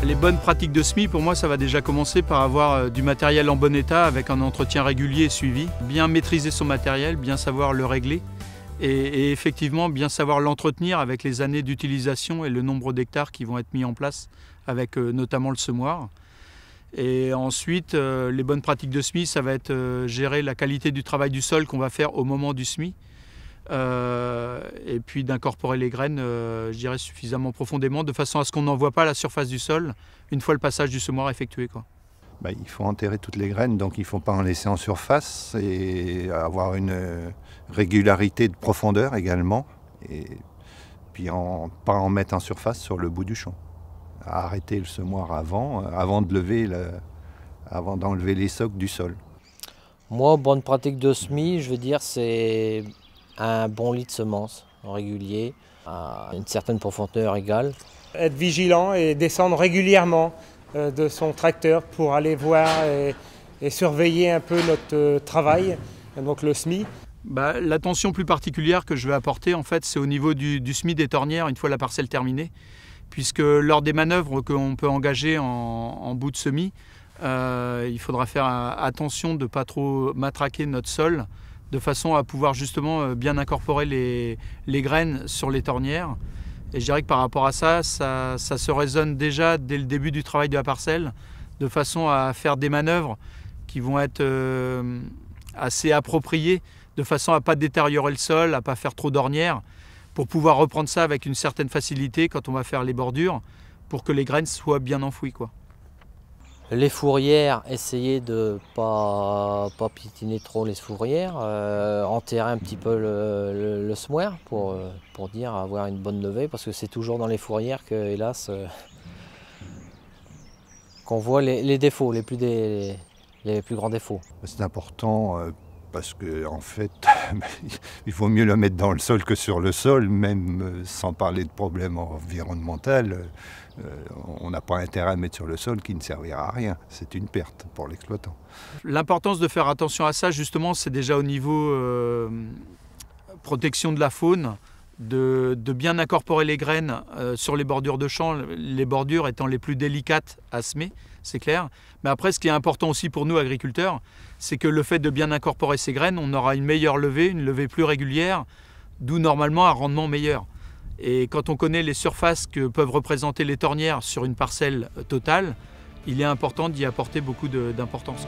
Les bonnes pratiques de semis, pour moi, ça va déjà commencer par avoir du matériel en bon état avec un entretien régulier et suivi. Bien maîtriser son matériel, bien savoir le régler et effectivement bien savoir l'entretenir avec les années d'utilisation et le nombre d'hectares qui vont être mis en place avec notamment le semoir. Et ensuite, les bonnes pratiques de semis, ça va être gérer la qualité du travail du sol qu'on va faire au moment du semis. Et puis d'incorporer les graines, je dirais, suffisamment profondément, de façon à ce qu'on n'envoie pas à la surface du sol une fois le passage du semoir effectué, quoi. Il faut enterrer toutes les graines, donc il ne faut pas en laisser en surface et avoir une régularité de profondeur également. Et puis pas en mettre en surface sur le bout du champ. Arrêter le semoir avant d'enlever les socs du sol. Moi, bonne pratique de semis, je veux dire, c'est un bon lit de semences régulier, à une certaine profondeur égale. Être vigilant et descendre régulièrement de son tracteur pour aller voir et surveiller un peu notre travail, donc le semis. L'attention plus particulière que je vais apporter, en fait, c'est au niveau du semis des tornières, une fois la parcelle terminée, puisque lors des manœuvres qu'on peut engager en bout de semis, il faudra faire attention de ne pas trop matraquer notre sol, de façon à pouvoir justement bien incorporer les graines sur les tornières. Et je dirais que par rapport à ça se raisonne déjà dès le début du travail de la parcelle, de façon à faire des manœuvres qui vont être assez appropriées, de façon à ne pas détériorer le sol, à ne pas faire trop d'ornières, pour pouvoir reprendre ça avec une certaine facilité quand on va faire les bordures, pour que les graines soient bien enfouies, quoi. Les fourrières, essayer de pas piétiner trop les fourrières, enterrer un petit peu le semoir pour dire avoir une bonne levée, parce que c'est toujours dans les fourrières que, hélas, qu'on voit les défauts, les plus grands défauts. C'est important parce qu'en fait, il vaut mieux le mettre dans le sol que sur le sol, même sans parler de problèmes environnementaux. On n'a pas intérêt à mettre sur le sol qui ne servira à rien. C'est une perte pour l'exploitant. L'importance de faire attention à ça, justement, c'est déjà au niveau protection de la faune, de bien incorporer les graines sur les bordures de champs, les bordures étant les plus délicates à semer, c'est clair. Mais après, ce qui est important aussi pour nous, agriculteurs, c'est que le fait de bien incorporer ces graines, on aura une meilleure levée, une levée plus régulière, d'où normalement un rendement meilleur. Et quand on connaît les surfaces que peuvent représenter les tornières sur une parcelle totale, il est important d'y apporter beaucoup d'importance.